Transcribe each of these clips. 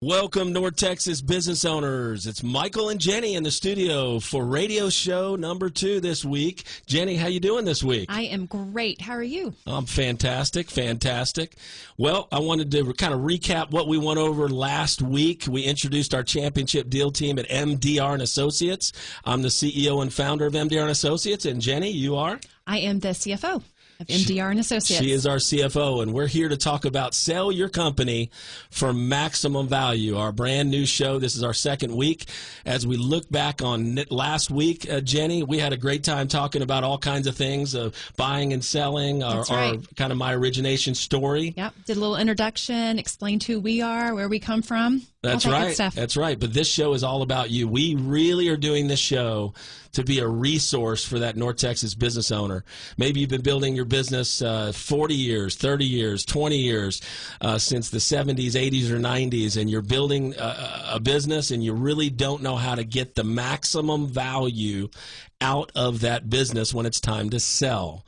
Welcome, North Texas business owners. It's Michael and Jenny in the studio for radio show number 2 this week. Jenny, how you doing this week? I am great. How are you? I'm fantastic. Well, I wanted to kind of recap what we went over last week. We introduced our championship deal team at MDR Associates. I'm the CEO and founder of MDR Associates, and Jenny, you are? I am the CFO of MDR Associates. She is our CFO, and we're here to talk about Sell Your Company for Maximum Value, our brand new show. This is our second week. As we look back on last week, Jenny, we had a great time talking about all kinds of things, buying and selling, our kind of my origination story. Yep, did a little introduction, explained who we are, where we come from. That's right. That's right. But this show is all about you. We really are doing this show to be a resource for that North Texas business owner. Maybe you've been building your business 40 years, 30 years, 20 years, since the 70s, 80s, or 90s, and you're building a business and you really don't know how to get the maximum value out of that business when it's time to sell.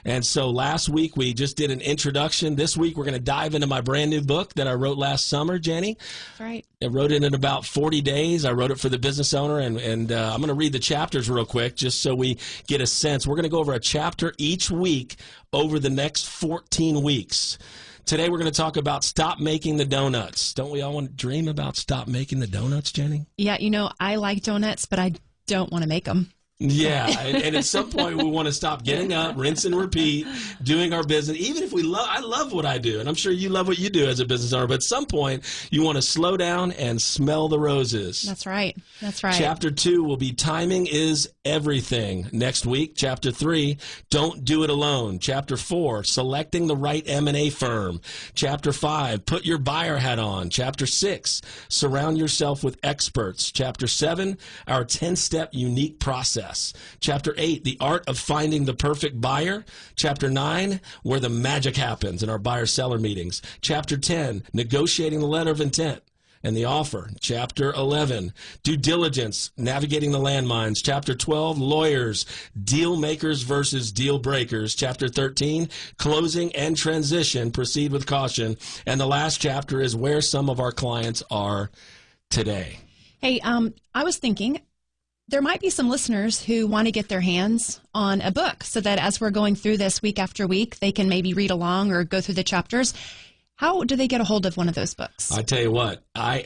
And so last week we just did an introduction. This week we're going to dive into my brand new book that I wrote last summer, Jenny. That's right. I wrote it in about 40 days. I wrote it for the business owner, and I'm going to read the chapters real quick just so we get a sense. We're going to go over a chapter each week over the next 14 weeks. Today we're going to talk about stop making the donuts. Don't we all want to dream about stop making the donuts, Jenny? Yeah, you know, I like donuts, but I don't want to make them. Yeah, and at some point we want to stop getting up, rinse and repeat, doing our business. Even if I love what I do, and I'm sure you love what you do as a business owner, but at some point you want to slow down and smell the roses. That's right. That's right. Chapter 2 will be timing is everything. Next week, Chapter 3, don't do it alone. Chapter 4, selecting the right M&A firm. Chapter 5, put your buyer hat on. Chapter 6, surround yourself with experts. Chapter 7, our 10-step unique process. Chapter 8, the art of finding the perfect buyer. Chapter 9, where the magic happens in our buyer-seller meetings. Chapter 10, negotiating the letter of intent and the offer. Chapter 11, due diligence, navigating the landmines. Chapter 12, lawyers, deal makers versus deal breakers. Chapter 13, closing and transition, proceed with caution. And the last chapter is where some of our clients are today. Hey, I was thinking, there might be some listeners who want to get their hands on a book so that as we're going through this week after week, they can maybe read along or go through the chapters. How do they get a hold of one of those books? I tell you what,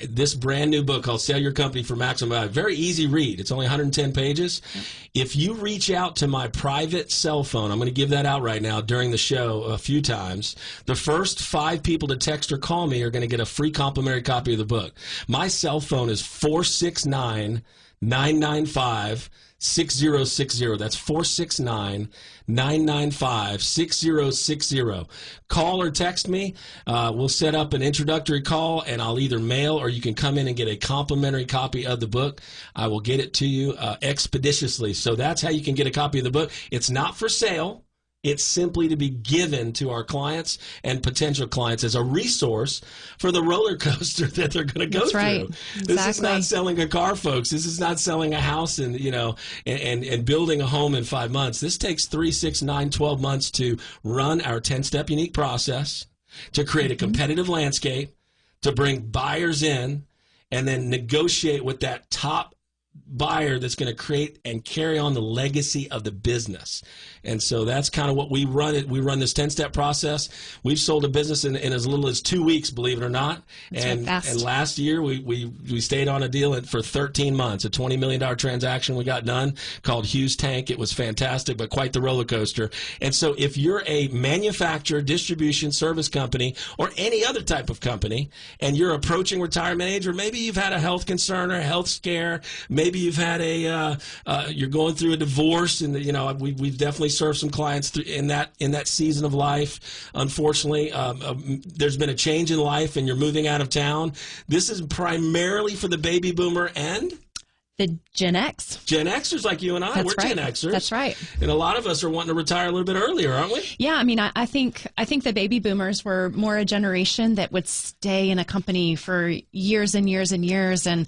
this brand new book called Sell Your Company for Maximum Value, very easy read. It's only 110 pages. Yep. If you reach out to my private cell phone, I'm going to give that out right now during the show a few times. The first 5 people to text or call me are going to get a free complimentary copy of the book. My cell phone is 469-995-6060. That's 469-995-6060. Call or text me. We'll set up an introductory call, and I'll either mail or you can come in and get a complimentary copy of the book. I will get it to you expeditiously. So that's how you can get a copy of the book. It's not for sale. It's simply to be given to our clients and potential clients as a resource for the roller coaster that they're going to go through. Right. Exactly. This is not selling a car, folks. This is not selling a house and building a home in 5 months. This takes 3, 6, 9, 12 months to run our 10-step unique process, to create a competitive landscape, to bring buyers in, and then negotiate with that top buyer that's going to create and carry on the legacy of the business. And so that's kind of what we run. We run this 10-step process. We've sold a business in as little as 2 weeks, believe it or not. And last year we stayed on a deal for 13 months, a $20 million transaction we got done called Hughes Tank. It was fantastic, but quite the roller coaster. And so if you're a manufacturer, distribution, service company, or any other type of company, and you're approaching retirement age, or maybe you've had a health concern or a health scare, maybe you've had you're going through a divorce, and we've definitely served some clients in that season of life. Unfortunately, there's been a change in life, and you're moving out of town. This is primarily for the baby boomer and the Gen X. Gen Xers like you and I, we're right. Gen Xers. That's right. And a lot of us are wanting to retire a little bit earlier, aren't we? Yeah, I mean, I think the baby boomers were more a generation that would stay in a company for years and years and years, and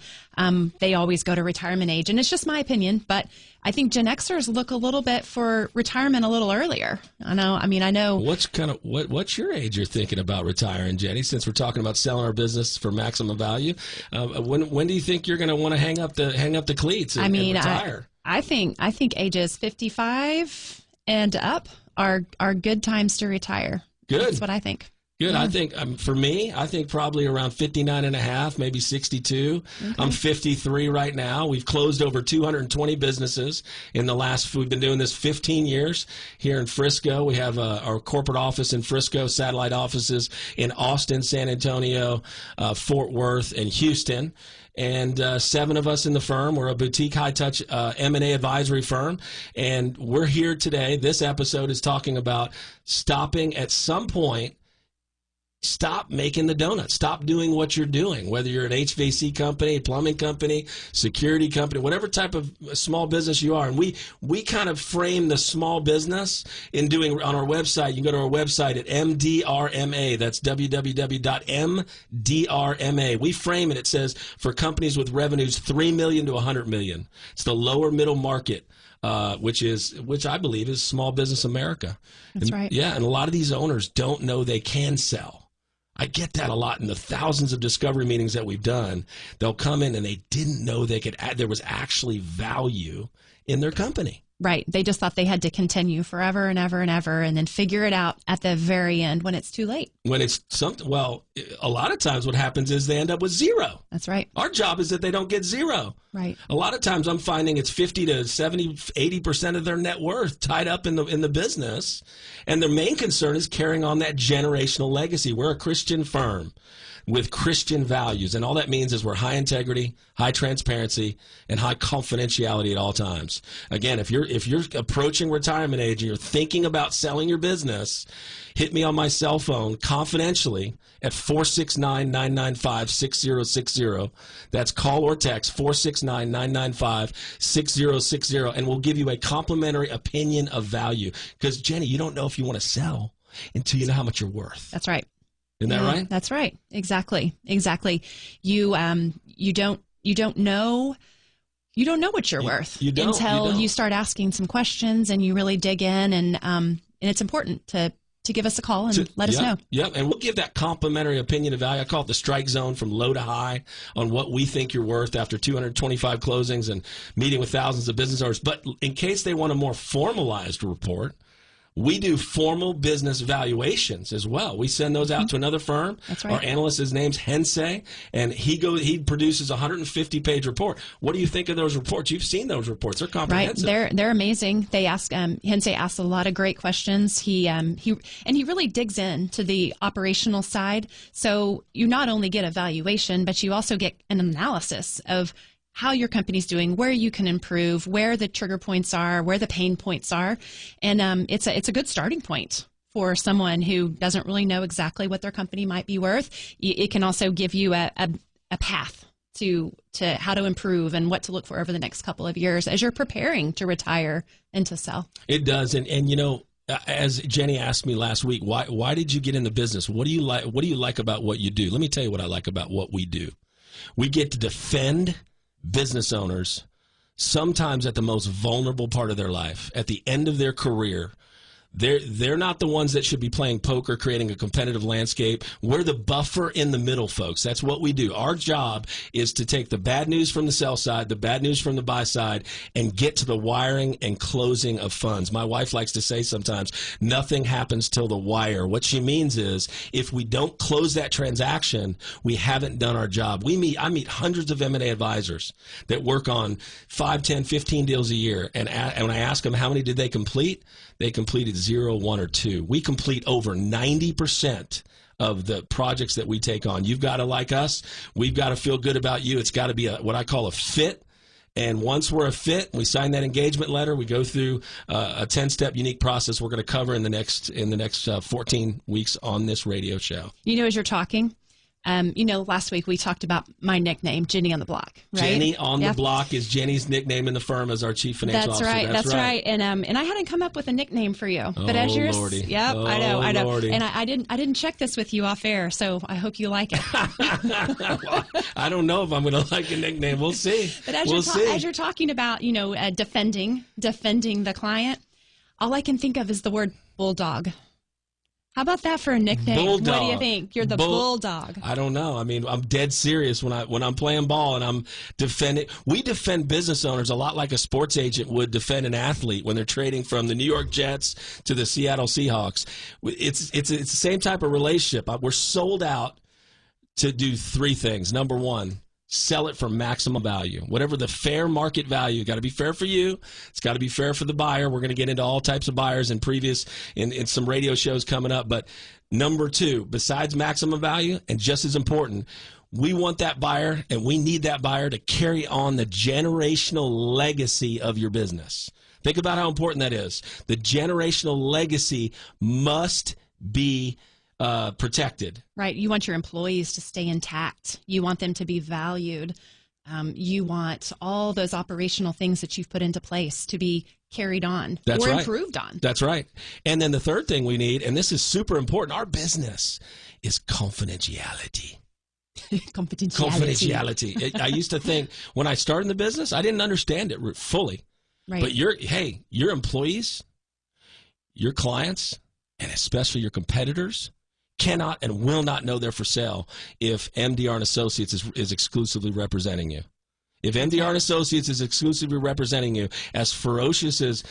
they always go to retirement age. And it's just my opinion, but I think Gen Xers look a little bit for retirement a little earlier. I know. What's your age you're thinking about retiring, Jenny? Since we're talking about selling our business for maximum value, when do you think you're going to want to hang up the cleats and retire? I think ages 55 and up are good times to retire. Good. That's what I think. Good. Yeah. I think for me, I think probably around 59 and a half, maybe 62. Okay. I'm 53 right now. We've closed over 220 businesses we've been doing this 15 years here in Frisco. We have our corporate office in Frisco, satellite offices in Austin, San Antonio, Fort Worth, and Houston. And 7 of us in the firm. We're a boutique high-touch M&A advisory firm. And we're here today. This episode is talking about stopping at some point. Stop making the donuts. Stop doing what you're doing, whether you're an HVAC company, plumbing company, security company, whatever type of small business you are. And we kind of frame the small business in doing on our website. You can go to our website at MDRMA. That's www.mdrma. We frame it. It says for companies with revenues $3 million to $100 million. It's the lower middle market. Which I believe is small business America. That's right. Yeah, and a lot of these owners don't know they can sell. I get that a lot in the thousands of discovery meetings that we've done. They'll come in and they didn't know there was actually value in their company. Right. They just thought they had to continue forever and ever and ever and then figure it out at the very end when it's too late. When it's something, well, a lot of times what happens is they end up with zero. That's right. Our job is that they don't get zero. Right. A lot of times I'm finding it's 50 to 70, 80% of their net worth tied up in the business. And their main concern is carrying on that generational legacy. We're a Christian firm with Christian values. And all that means is we're high integrity, high transparency, and high confidentiality at all times. Again, if you're approaching retirement age and you're thinking about selling your business, hit me on my cell phone confidentially at 469-995-6060. That's call or text 469-995-6060, and we'll give you a complimentary opinion of value. Because, Jenny, you don't know if you want to sell until you know how much you're worth. That's right. Isn't that right? That's right. Exactly. You don't know what you're worth until you start asking some questions and you really dig in, and it's important to give us a call and let us know. Yep, and we'll give that complimentary opinion of value. I call it the strike zone from low to high on what we think you're worth after 225 closings and meeting with thousands of business owners. But in case they want a more formalized report, we do formal business valuations as well. We send those out to another firm. That's right. Our analyst, his name's Hensei, and he produces a 150-page report. What do you think of those reports? You've seen those reports. They're comprehensive. Right. They're amazing. They ask Hensei asks a lot of great questions. He really digs into the operational side. So you not only get a valuation, but you also get an analysis of how your company's doing, where you can improve, where the trigger points are, where the pain points are. And it's a good starting point for someone who doesn't really know exactly what their company might be worth. It can also give you a path to how to improve and what to look for over the next couple of years as you're preparing to retire and to sell. It does. And you know, as Jenny asked me last week, why did you get in the business? What do you like about what you do? Let me tell you what I like about what we do. We get to defend business owners, sometimes at the most vulnerable part of their life, at the end of their career. They're not the ones that should be playing poker, creating a competitive landscape. We're the buffer in the middle, folks. That's what we do. Our job is to take the bad news from the sell side, the bad news from the buy side, and get to the wiring and closing of funds. My wife likes to say sometimes, nothing happens till the wire. What she means is, if we don't close that transaction, we haven't done our job. I meet hundreds of M&A advisors that work on 5, 10, 15 deals a year, and when I ask them how many did they complete, they completed 0, 1, or 2. We complete over 90% of the projects that we take on. You've got to like us. We've got to feel good about you. It's got to be what I call a fit. And once we're a fit, we sign that engagement letter. We go through a 10-step unique process we're going to cover in the next 14 weeks on this radio show. You know, as you're talking, Last week we talked about my nickname, Jenny on the Block, right? Jenny on the Block is Jenny's nickname in the firm as our chief financial officer. That's right. And I hadn't come up with a nickname for you, but as yours, Lordy. Yep, Oh, I know. Lordy. And I didn't check this with you off air, so I hope you like it. Well, I don't know if I'm going to like a nickname. We'll see. But as you're talking about, defending the client, all I can think of is the word bulldog. How about that for a nickname? Bulldog. What do you think? You're the bulldog. I don't know. I mean, I'm dead serious when I'm playing ball and I'm defending. We defend business owners a lot like a sports agent would defend an athlete when they're trading from the New York Jets to the Seattle Seahawks. It's the same type of relationship. We're sold out to do three things. Number one, sell it for maximum value. Whatever the fair market value, got to be fair for you. It's got to be fair for the buyer. We're going to get into all types of buyers in some radio shows coming up. But number two, besides maximum value, and just as important, we want that buyer and we need that buyer to carry on the generational legacy of your business. Think about how important that is. The generational legacy must be protected. Right. You want your employees to stay intact. You want them to be valued. You want all those operational things that you've put into place to be carried on or improved on. That's right. And then the third thing we need, and this is super important, our business is confidentiality. Confidentiality. I used to think when I started in the business, I didn't understand it fully. Right. But your employees, your clients, and especially your competitors cannot and will not know they're for sale if MDR Associates is exclusively representing you. If MDR Associates is exclusively representing you, as ferocious as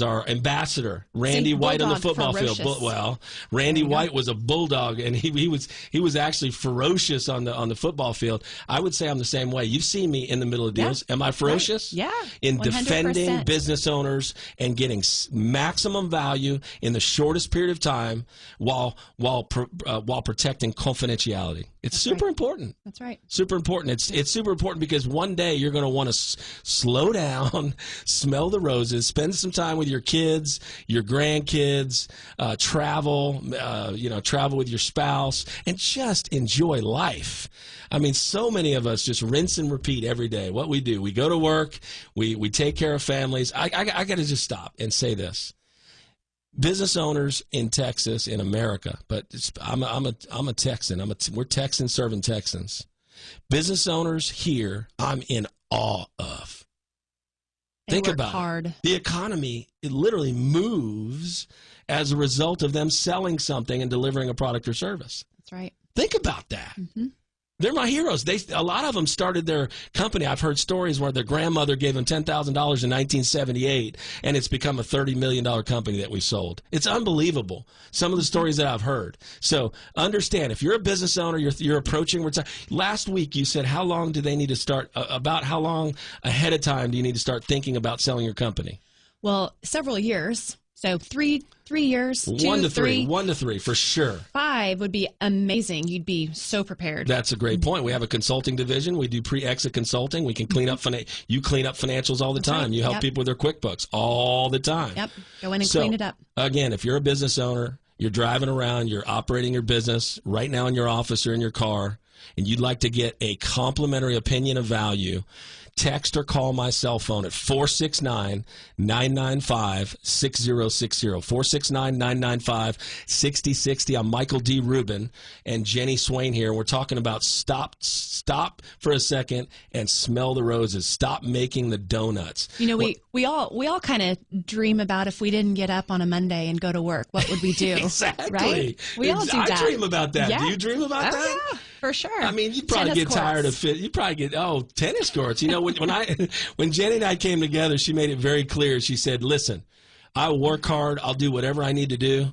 our ambassador, Randy White on the football field. Well, Randy White was a bulldog, and he was actually ferocious on the football field. I would say I'm the same way. You've seen me in the middle of deals. Am I ferocious? Right. Yeah. In 100%. defending business owners and getting maximum value in the shortest period of time while protecting confidentiality. It's super important. That's right. Super important. It's super important because one day you're going to want to slow down, smell the roses, spend some time with your kids, your grandkids, travel with your spouse, and just enjoy life. I mean, so many of us just rinse and repeat every day. What we do, we go to work, we take care of families. I got to just stop and say this. Business owners in Texas, in America, but I'm a Texan. We're Texans serving Texans. Business owners here, I'm in awe of. Think about hard. The economy, it literally moves as a result of them selling something and delivering a product or service. That's right. Think about that. Mm-hmm. They're my heroes. A lot of them started their company. I've heard stories where their grandmother gave them $10,000 in 1978, and it's become a $30 million company that we sold. It's unbelievable, some of the stories that I've heard. So understand, if you're a business owner, you're approaching retirement. Last week you said, how long do they need to start, about how long ahead of time do you need to start thinking about selling your company? Well, several years. So 3 years, 1 to 3, for sure. 5 would be amazing. You'd be so prepared. That's a great point. We have a consulting division. We do pre-exit consulting. We can clean up you clean up financials all the time. Right. You help people with their QuickBooks all the time. Yep. Go in and clean it up. Again, if you're a business owner, you're driving around, you're operating your business right now in your office or in your car, and you'd like to get a complimentary opinion of value, text or call my cell phone at 469-995-6060, 469-995-6060. I'm Michael D. Rubin and Jenny Swain here. We're talking about stop for a second and smell the roses. Stop making the donuts. You know, we all kind of dream about if we didn't get up on a Monday and go to work, what would we do? Exactly. Right? We all do that. I dream about that. Yeah. Do you dream about that? Yeah, for sure. I mean, you'd probably get tired of it. You'd probably get, tennis courts. You know, when Jenny and I came together, she made it very clear. She said, listen, I work hard. I'll do whatever I need to do,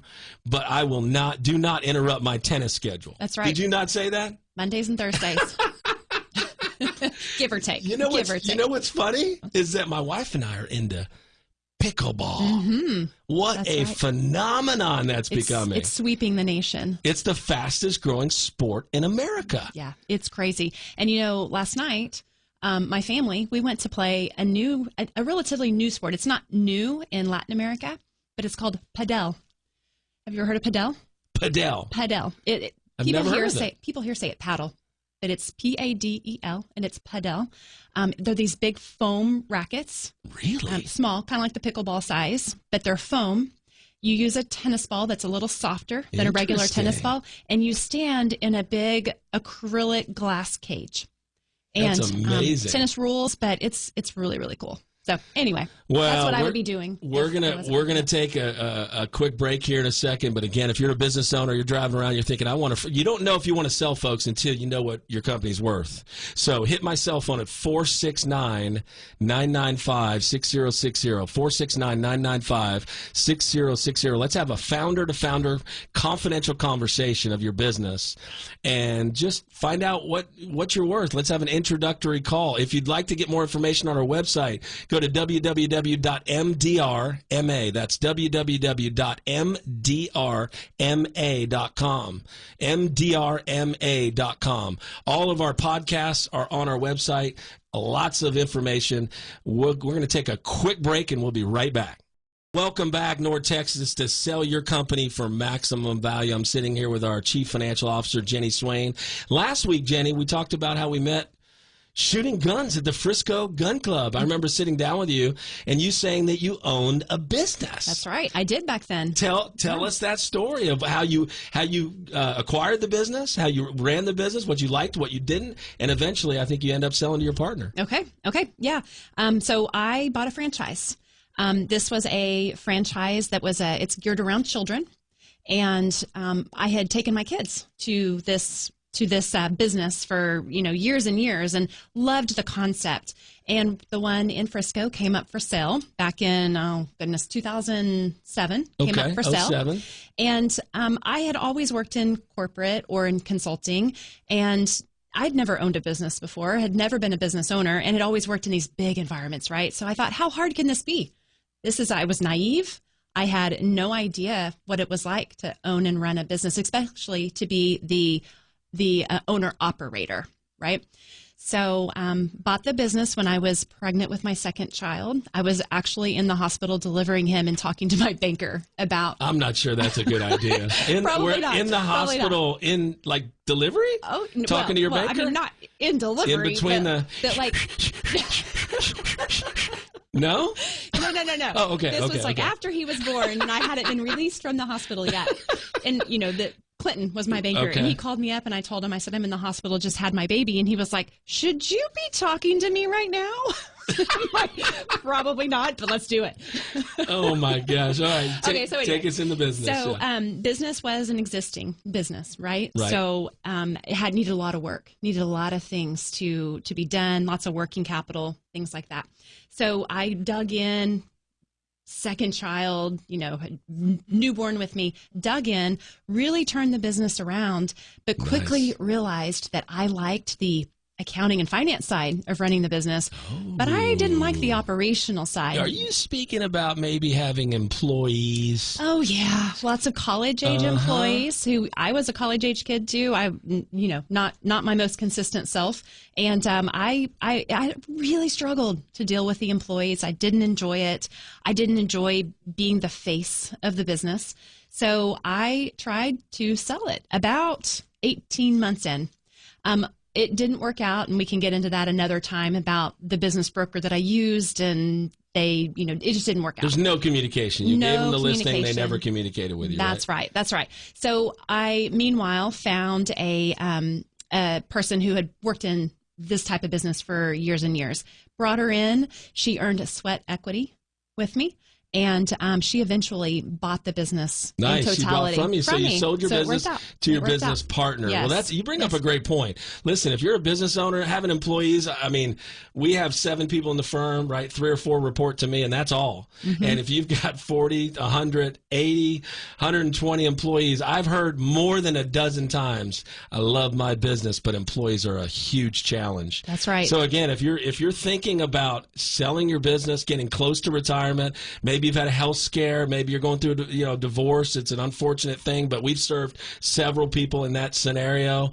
but I will do not interrupt my tennis schedule. That's right. Did you not say that? Mondays and Thursdays. Give or take. You know what's funny is that my wife and I are into pickleball. Mm-hmm. What a phenomenon that's becoming. It's sweeping the nation. It's the fastest growing sport in America. Yeah, it's crazy. And last night, my family, we went to play a relatively new sport. It's not new in Latin America, but it's called padel. Have you ever heard of padel? Padel. I've never heard of it. People here say it paddle, but it's Padel, and it's padel. They're these big foam rackets. Really? Small, kind of like the pickleball size, but they're foam. You use a tennis ball that's a little softer than a regular tennis ball, and you stand in a big acrylic glass cage. And that's amazing. Tennis rules, but it's really, really cool. So anyway, that's what I would be doing. We're gonna take a quick break here in a second. But again, if you're a business owner, you're driving around, you're thinking, you don't know if you want to sell folks until you know what your company's worth. So hit my cell phone at 469-995-6060, 469-995-6060. Let's have a founder-to-founder confidential conversation of your business and just find out what you're worth. Let's have an introductory call. If you'd like to get more information on our website, go to www.mdrma. That's www.mdrma.com. mdrma.com. All of our podcasts are on our website. Lots of information. We're going to take a quick break, and we'll be right back. Welcome back, North Texas, to Sell Your Company for Maximum Value. I'm sitting here with our Chief Financial Officer, Jenny Swain. Last week, Jenny, we talked about how we met shooting guns at the Frisco Gun Club. I remember sitting down with you and you saying that you owned a business. That's right. I did back then. Tell us that story of how you acquired the business, how you ran the business, what you liked, what you didn't, and eventually I think you end up selling to your partner. Okay. Yeah. So I bought a franchise. This was a franchise that was it's geared around children, and I had taken my kids to this business for years and years, and loved the concept. And the one in Frisco came up for sale back in 2007. Came up for sale. 07. And I had always worked in corporate or in consulting, and I'd never owned a business before, had never been a business owner, and had always worked in these big environments, right? So I thought, how hard can this be? I was naive. I had no idea what it was like to own and run a business, especially to be the owner-operator, right? So bought the business when I was pregnant with my second child. I was actually in the hospital delivering him and talking to my banker about... I'm not sure that's a good idea. Probably not. In the hospital, in like delivery? Oh, talking to your banker? I mean, not in delivery. In between but like... No? No. Oh, okay. This was after he was born, and I hadn't been released from the hospital yet. And, Clinton was my banker, and he called me up, and I told him, I said, I'm in the hospital, just had my baby. And he was like, should you be talking to me right now? I'm like, probably not, but let's do it. Oh, my gosh. All right. Take us in the business. So business was an existing business, right? So it needed a lot of work, needed a lot of things to be done, lots of working capital, things like that. So I dug in. Second child, newborn with me, dug in, really turned the business around, but quickly realized that I liked the accounting and finance side of running the business, but I didn't like the operational side. Are you speaking about maybe having employees? Oh yeah, lots of college age employees who I was a college age kid too. I, not my most consistent self, and I really struggled to deal with the employees. I didn't enjoy it. I didn't enjoy being the face of the business. So I tried to sell it about 18 months in. It didn't work out, and we can get into that another time about the business broker that I used, and they, it just didn't work out. There's no communication. You gave them the listing, they never communicated with you. That's right. So I, meanwhile, found a person who had worked in this type of business for years and years. Brought her in. She earned a sweat equity with me. And she eventually bought the business in totality. She bought from you. So you sold your business to your business partner. Yes. Well, you bring up a great point. Listen, if you're a business owner, having employees, I mean, we have 7 people in the firm, right? 3 or 4 report to me, and that's all. Mm-hmm. And if you've got 40, 100, 80, 120 employees, I've heard more than a dozen times, I love my business, but employees are a huge challenge. That's right. So again, if you're thinking about selling your business, getting close to retirement, maybe maybe you've had a health scare. Maybe you're going through a divorce. It's an unfortunate thing, but we've served several people in that scenario.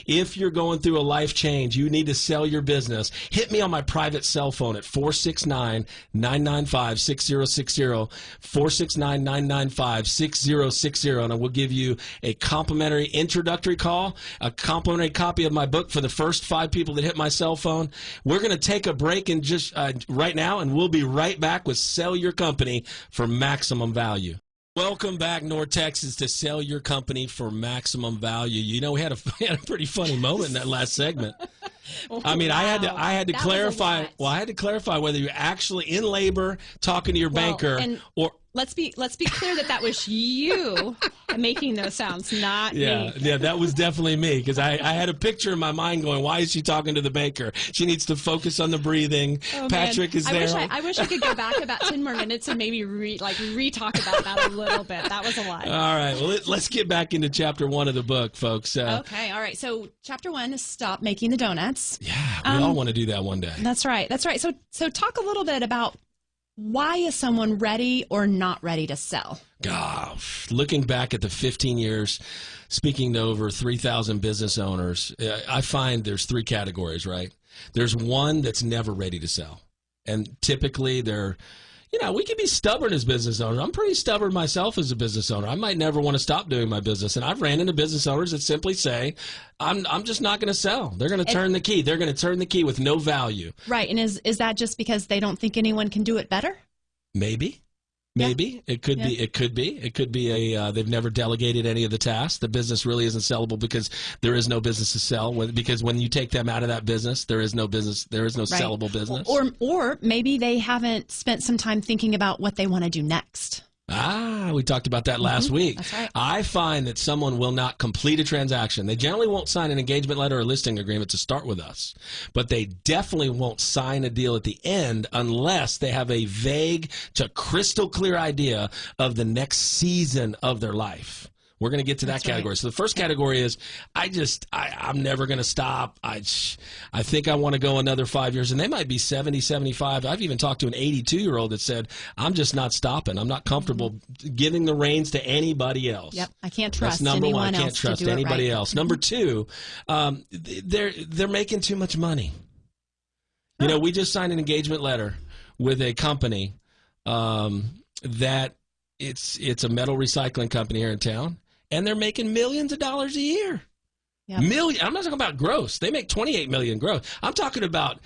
If you're going through a life change, you need to sell your business, hit me on my private cell phone at 469-995-6060, 469-995-6060, and I will give you a complimentary introductory call, a complimentary copy of my book for the first 5 people that hit my cell phone. We're going to take a break and just right now, and we'll be right back with Sell Your Company for Maximum Value. Welcome back, North Texas, to Sell Your Company for Maximum Value. You know, we had a pretty funny moment in that last segment. I mean, wow. I had to clarify. Well, I had to clarify whether you're actually in labor talking to your banker or. Let's be clear that was you making those sounds, not me. Yeah, that was definitely me, because I had a picture in my mind going, why is she talking to the banker? She needs to focus on the breathing. Oh, Patrick is there. I wish I could go back about 10 more minutes and maybe re-talk about that a little bit. That was a lot. All right, well, let's get back into chapter 1 of the book, folks. Okay, all right. So chapter 1 is stop making the donuts. Yeah, we all want to do that one day. That's right. So talk a little bit about why is someone ready or not ready to sell? Gosh, looking back at the 15 years, speaking to over 3,000 business owners, I find there's 3 categories, right? There's one that's never ready to sell. And typically they're, we can be stubborn as business owners. I'm pretty stubborn myself as a business owner. I might never want to stop doing my business. And I've ran into business owners that simply say, I'm just not going to sell. They're going to turn the key. They're going to turn the key with no value. Right. And is that just because they don't think anyone can do it better? Maybe. It could be. It could be they've never delegated any of the tasks. The business really isn't sellable because there is no business to sell. Because when you take them out of that business, there is no business. There is no sellable business. Or maybe they haven't spent some time thinking about what they want to do next. We talked about that last week. That's right. I find that someone will not complete a transaction. They generally won't sign an engagement letter or listing agreement to start with us, but they definitely won't sign a deal at the end unless they have a vague to crystal clear idea of the next season of their life. We're going to get to that category. Right. So the first category is I'm never going to stop. I think I want to go another 5 years. And they might be 70, 75. I've even talked to an 82-year-old that said, I'm just not stopping. I'm not comfortable giving the reins to anybody else. Yep. I can't trust That's number anyone one. I can't trust anybody else. Number 2, they're making too much money. We just signed an engagement letter with a company that it's a metal recycling company here in town. And they're making millions of dollars a year. Yep. I'm not talking about gross. They make $28 million gross. I'm talking about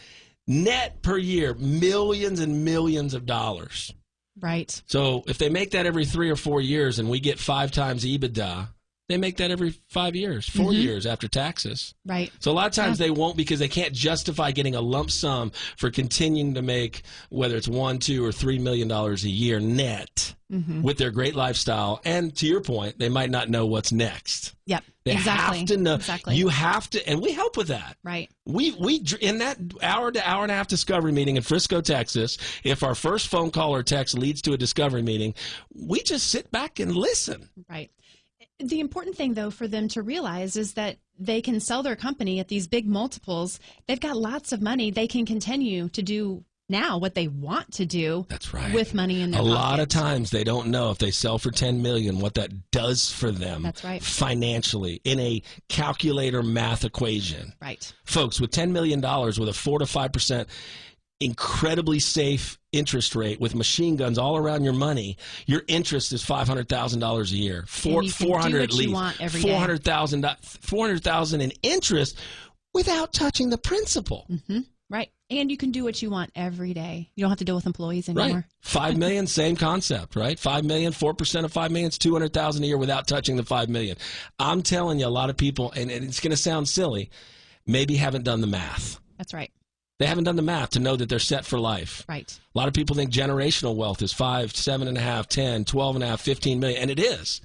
net per year, millions and millions of dollars. Right. So if they make that every 3 or 4 years and we get 5 times EBITDA, they make that every 5 years, 4 years after taxes. Right. So a lot of times they won't because they can't justify getting a lump sum for continuing to make, whether it's $1, $2, or $3 million a year net with their great lifestyle. And to your point, they might not know what's next. Yep. They exactly. have to know. Exactly. You have to, and we help with that. Right. We in that hour to hour and a half discovery meeting in Frisco, Texas, if our first phone call or text leads to a discovery meeting, we just sit back and listen. Right. The important thing, though, for them to realize is that they can sell their company at these big multiples. They've got lots of money. They can continue to do now what they want to do. That's right. With money in their pocket. A lot of times they don't know if they sell for $10 million what that does for them. That's right. Financially in a calculator math equation. Right. Folks, with $10 million with a 4 to 5% incredibly safe interest rate with machine guns all around your money, your interest is $500,000 a year. $400,000 at least. $400,000 in interest without touching the principal. Right. And you can do what you want every day. You don't have to deal with employees anymore. Right. $5 million, same concept, right? $5 million, 4% of $5 million is $200,000 a year without touching the $5 million. I'm telling you, a lot of people, and it's going to sound silly, maybe haven't done the math. That's right. They haven't done the math to know that they're set for life. Right. A lot of people think generational wealth is 5, 7.5, 10, 12.5, 15 million, and it is.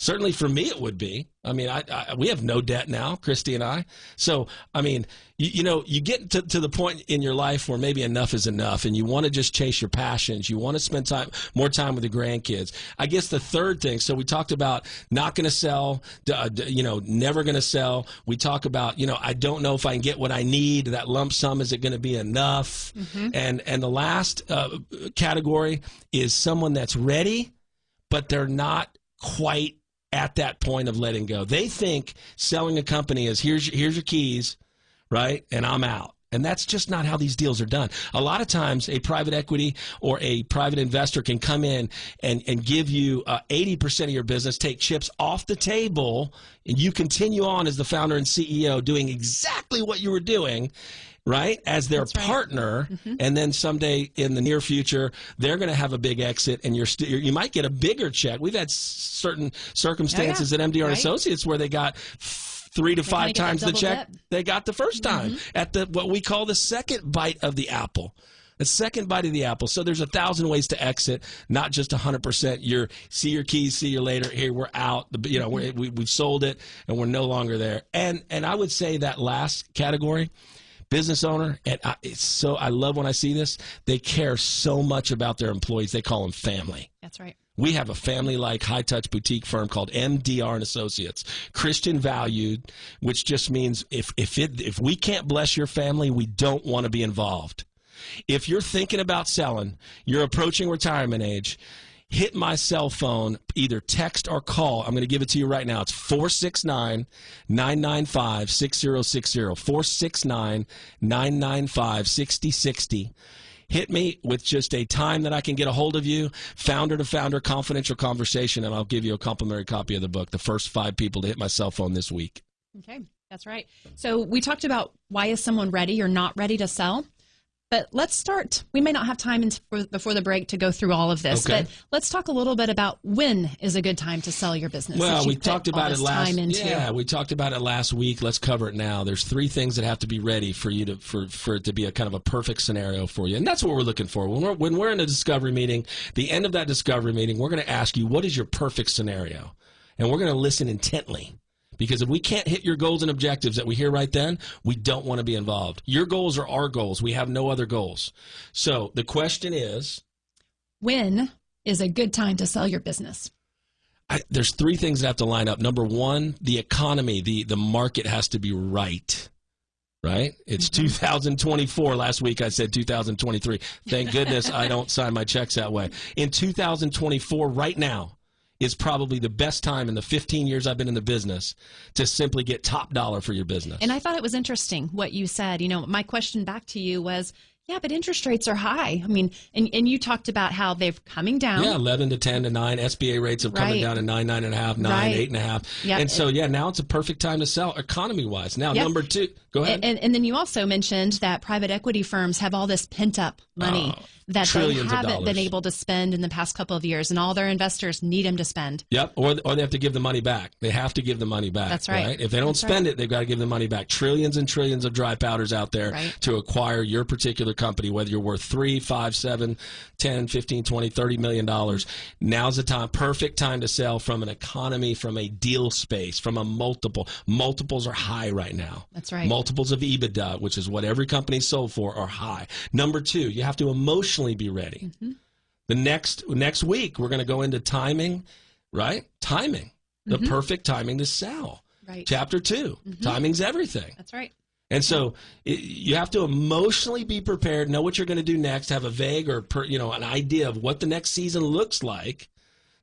Certainly for me, it would be. I mean, we have no debt now, Christy and I. So, I mean, you get to the point in your life where maybe enough is enough, and you want to just chase your passions. You want to spend more time with the grandkids. I guess the third thing, so we talked about not going to sell, never going to sell. We talk about, I don't know if I can get what I need. That lump sum, is it going to be enough? And the last category is someone that's ready, but they're not quite at that point of letting go. They think selling a company is here's your keys, right? And I'm out. And that's just not how these deals are done. A lot of times a private equity or a private investor can come in and give you 80% of your business, take chips off the table, and you continue on as the founder and CEO doing exactly what you were doing, right, as their partner, and then someday in the near future, they're going to have a big exit, and you might get a bigger check. We've had certain circumstances at MDR Associates where they got 3 to 5 times the check they got the first time at what we call the second bite of the apple. The second bite of the apple. So there's 1,000 ways to exit, not just 100%. See your keys, see you later. Here, we're out. We've sold it, and we're no longer there. And I would say that last category, business owner, and I love when I see this. They care so much about their employees. They call them family. That's right. We have a family-like high-touch boutique firm called MDR Associates, Christian valued, which just means if we can't bless your family, we don't want to be involved. If you're thinking about selling, you're approaching retirement age, hit my cell phone, either text or call. I'm going to give it to you right now. It's 469-995-6060, 469-995-6060. Hit me with just a time that I can get a hold of you, founder-to-founder confidential conversation, and I'll give you a complimentary copy of the book, the first 5 people to hit my cell phone this week. Okay, that's right. So we talked about why is someone ready or not ready to sell. But let's start. We may not have time before the break to go through all of this, but let's talk a little bit about when is a good time to sell your business. Well, we talked about it we talked about it last week. Let's cover it now. There's 3 things that have to be ready for you for it to be a kind of a perfect scenario for you, and that's what we're looking for. When we're in a discovery meeting, the end of that discovery meeting, we're going to ask you, what is your perfect scenario, and we're going to listen intently. Because if we can't hit your goals and objectives that we hear right then, we don't want to be involved. Your goals are our goals. We have no other goals. So the question is, when is a good time to sell your business? There's 3 things that have to line up. Number 1, the economy, the market has to be right. Right? It's 2024. Last week I said 2023. Thank goodness I don't sign my checks that way. In 2024, right now, is probably the best time in the 15 years I've been in the business to simply get top dollar for your business. And I thought it was interesting what you said. My question back to you was, yeah, but interest rates are high. I mean, and you talked about how they're coming down. Yeah, 11 to 10 to 9. SBA rates have coming down to 9, 9.5, 9, 8.5. Yep. And so, now it's a perfect time to sell economy-wise. Now, number 2, go ahead. And then you also mentioned that private equity firms have all this pent-up money that they haven't been able to spend in the past couple of years, and all their investors need them to spend. Yep, or they have to give the money back. They have to give the money back. That's right. If they don't spend it, they've got to give the money back. Trillions and trillions of dry powders out there to acquire your particular company, whether you're worth 3, 5, 7, 10, 15, 20, $30 million. Now's the time, perfect time to sell from an economy, from a deal space, from a multiple. Multiples are high right now. That's right. Multiples of EBITDA, which is what every company's sold for, are high. Number 2, you have to emotionally be ready. The next week, we're going to go into timing, right? Timing, the perfect timing to sell. Right. Chapter 2, timing's everything. That's right. And so you have to emotionally be prepared, know what you're going to do next, have a vague or an idea of what the next season looks like.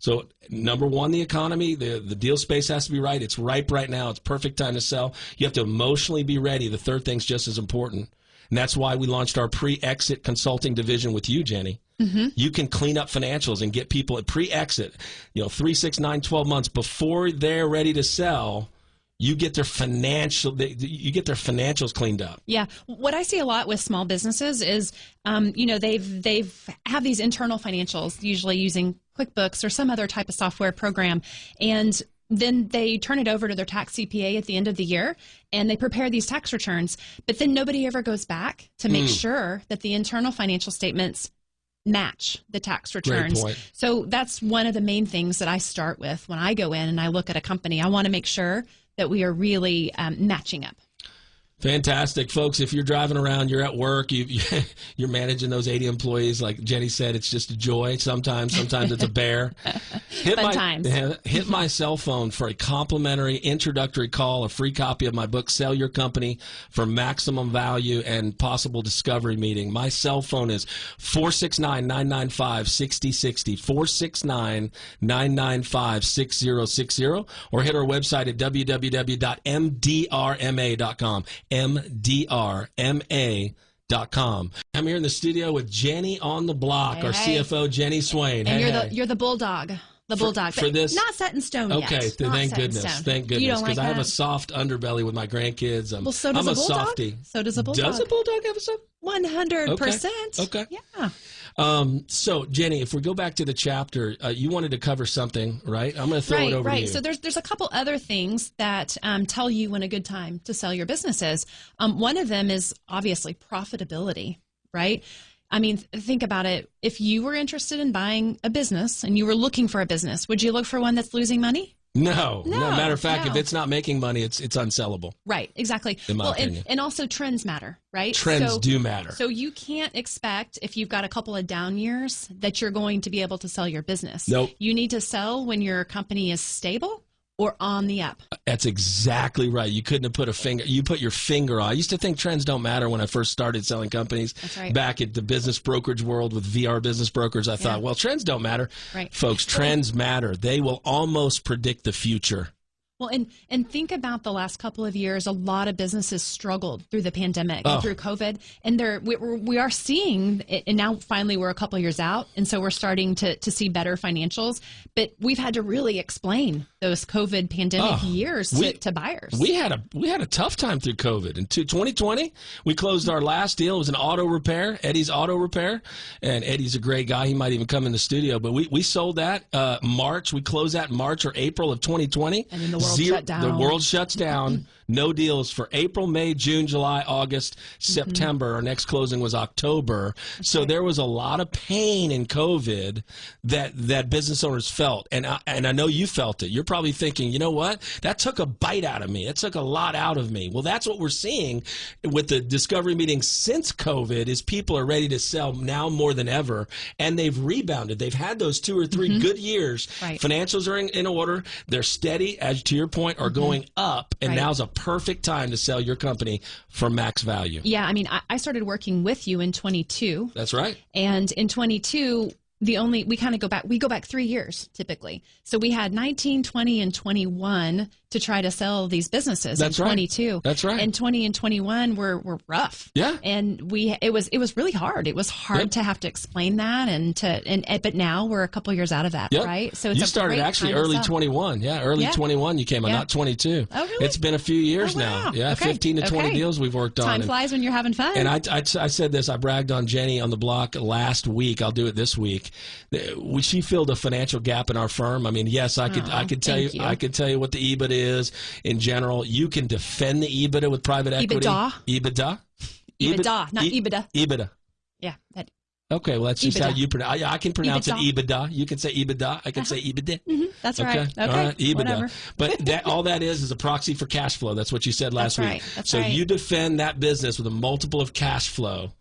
So number 1, the economy, the deal space has to be right. It's ripe right now. It's perfect time to sell. You have to emotionally be ready. The third thing's just as important. And that's why we launched our pre-exit consulting division with you, Jenny. You can clean up financials and get people at pre-exit, 3, 6, 9, 12 months before they're ready to sell. You get their financials cleaned up. Yeah, what I see a lot with small businesses is, they've have these internal financials, usually using QuickBooks or some other type of software program, and then they turn it over to their tax CPA at the end of the year, and they prepare these tax returns. But then nobody ever goes back to make sure that the internal financial statements match the tax returns. point. So that's one of the main things that I start with when I go in and I look at a company. I want to make sure that we are really matching up. Fantastic, folks. If you're driving around, you're at work, you're managing those 80 employees. Like Jenny said, it's just a joy. Sometimes it's a bear. Hit my cell phone for a complimentary introductory call, a free copy of my book, Sell Your Company for Maximum Value and Possible Discovery Meeting. My cell phone is 469-995-6060, 469-995-6060, or hit our website at www.mdrma.com. MDRMA.com. I'm here in the studio with Jenny on the block, our CFO, Jenny Swain. And you're the bulldog. The bulldog. For this? Not set in stone yet. Okay, thank goodness. Thank goodness. Because I have a soft underbelly with my grandkids. Well, so does I'm a bulldog. Softie. So does a bulldog. Does a bulldog have a soft? 100%. Okay. Yeah. So, Jenny, if we go back to the chapter, you wanted to cover something, right? I'm going to throw it over to you. So there's a couple other things that tell you when a good time to sell your business is. One of them is obviously profitability, right? I mean, think about it. If you were interested in buying a business and you were looking for a business, would you look for one that's losing money? No. Matter of fact, if it's not making money, it's unsellable. Right, exactly. In my opinion. And also trends matter, right? Trends do matter. So you can't expect, if you've got a couple of down years, that you're going to be able to sell your business. Nope. You need to sell when your company is stable or on the up. That's exactly right. You couldn't have put your finger on. I used to think trends don't matter when I first started selling companies. That's right. Back at the business brokerage world with VR Business Brokers, I thought, well, trends don't matter. Right. Folks, trends matter. They will almost predict the future. Well, and think about the last couple of years. A lot of businesses struggled through the pandemic and through COVID, and we are seeing it, and now finally we're a couple of years out, and so we're starting to see better financials. But we've had to really explain those COVID pandemic years to buyers. We had a tough time through COVID. In 2020, we closed our last deal. It was an auto repair, Eddie's Auto Repair, and Eddie's a great guy. He might even come in the studio. But we sold that March. We closed that in March or April of 2020. And then the world shut down. The world shuts down. No deals for April, May, June, July, August, September. Our next closing was October. So there was a lot of pain in COVID that business owners felt. And I know you felt it. You're probably thinking, you know what? That took a bite out of me. It took a lot out of me. Well, that's what we're seeing with the discovery meetings since COVID is people are ready to sell now more than ever. And they've rebounded. They've had those 2 or 3 good years. Right. Financials are in order. They're steady, as to your point, are going up. And now's a perfect time to sell your company for max value. Yeah, I mean, I started working with you in 22. That's right. And in 22, we go back 3 years typically. So we had 19, 20, and 21 to try to sell these businesses. That's in 22. Right. That's right. And 20 and 21 were rough. Yeah. And it was really hard. It was hard to have to explain that but now we're a couple years out of that, right? So it's you started actually early 21. Yeah, early 21 you came on, not 22. Oh, really? It's been a few years now. Yeah, 15 to 20 deals we've worked on. Time flies when you're having fun. And I said this, I bragged on Jenny on the block last week. I'll do it this week. She filled a financial gap in our firm. I mean, yes, I could tell you what the EBITDA is in general. You can defend the EBITDA with private equity. EBITDA, not EBITDA. EBITDA. Yeah. That. Okay, well, that's just how you pronounce. I can pronounce EBITDA. it EBITDA. You can say EBITDA. I can say EBITDA. Mm-hmm. That's right. Okay, all right, EBITDA. Whatever. But all that is a proxy for cash flow. That's what you said last week. That's so right. you defend that business with a multiple of cash flow,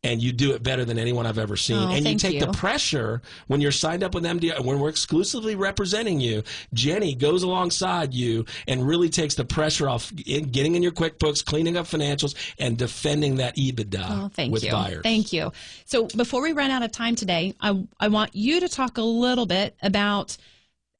and you do it better than anyone I've ever seen. Oh, and you take you. the pressure when you're signed up with MDR, when we're exclusively representing you. Jenny goes alongside you and really takes the pressure off getting in your QuickBooks, cleaning up financials, and defending that EBITDA with buyers. Thank you. So before we run out of time today, I want you to talk a little bit about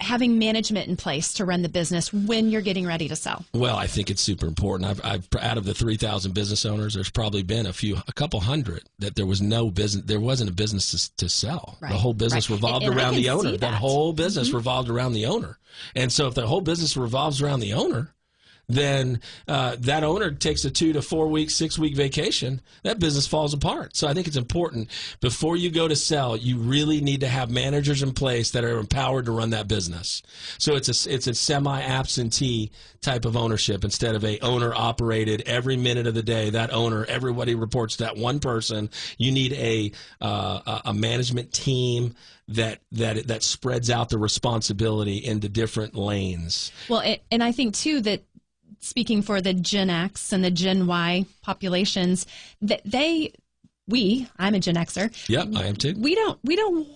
having management in place to run the business when you're getting ready to sell. Well, I think it's super important. I've out of the 3,000 business owners, there's probably been a couple hundred that there wasn't a business to sell. Right. The whole business revolved around the owner. That whole business Mm-hmm. revolved around the owner. And so if the whole business revolves around the owner, then that owner takes a 2 to 4 week, 6 week vacation, that business falls apart. So I think it's important before you go to sell, you really need to have managers in place that are empowered to run that business. So it's a semi-absentee type of ownership instead of a owner operated every minute of the day. That owner, everybody reports to that one person. You need a management team that spreads out the responsibility into different lanes. Well, and I think too that speaking for the Gen X and the Gen Y populations, that I'm a Gen Xer. Yep, I am too. We don't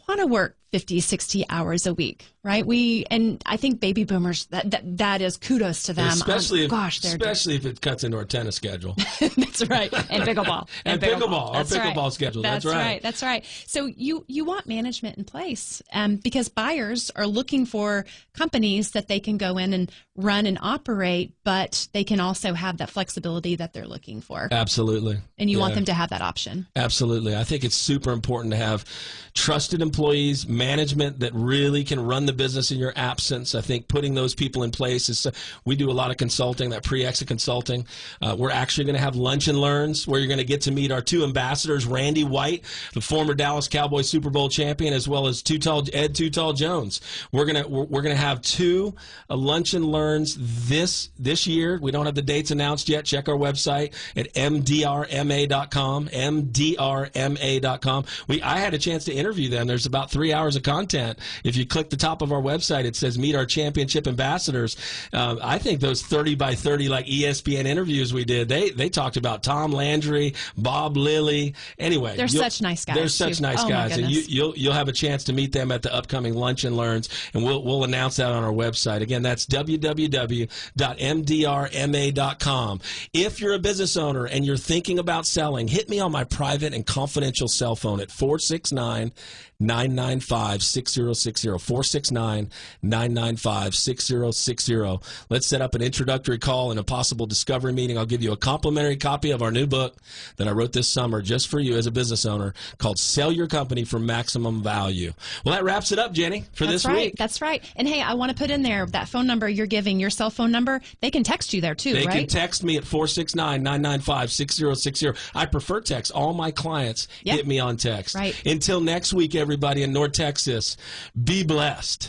want to work 50, 60 hours a week, right? And I think baby boomers, that is kudos to them. Especially if it cuts into our tennis schedule. That's right. And pickleball. and pickleball. Our pickleball schedule. That's right. That's right. So you want management in place because buyers are looking for companies that they can go in and run and operate, but they can also have that flexibility that they're looking for. Absolutely. And you want them to have that option. Absolutely. I think it's super important to have trusted employees, management that really can run the business in your absence. I think putting those people in place is, we do a lot of consulting, that pre-exit consulting. We're actually going to have lunch and learns where you're going to get to meet our two ambassadors, Randy White, the former Dallas Cowboys Super Bowl champion, as well as Ed Too Tall Jones. We're going to have two lunch and learns this year. We don't have the dates announced yet. Check our website at mdrma.com, mdrma.com. I had a chance to interview them. There's about 3 hours of content. If you click the top of our website, it says Meet Our Championship Ambassadors. I think those 30 by 30 like ESPN interviews we did, they talked about Tom Landry, Bob Lilly. Anyway, they're such nice guys. They're such nice guys, and you'll have a chance to meet them at the upcoming Lunch and Learns, and we'll announce that on our website. Again, that's www.mdrma.com. If you're a business owner and you're thinking about selling, hit me on my private and confidential cell phone at 469-995-6060, 469-995-6060. Let's set up an introductory call and a possible discovery meeting. I'll give you a complimentary copy of our new book that I wrote this summer just for you as a business owner called Sell Your Company for Maximum Value. Well, that wraps it up, Jenny, for this week. That's right. And hey, I want to put in there that phone number you're giving, your cell phone number. They can text you there too, right? They can text text me at 469-995-6060. I prefer text. All my clients hit me on text. Right. Until next week, everybody in North Texas, be blessed.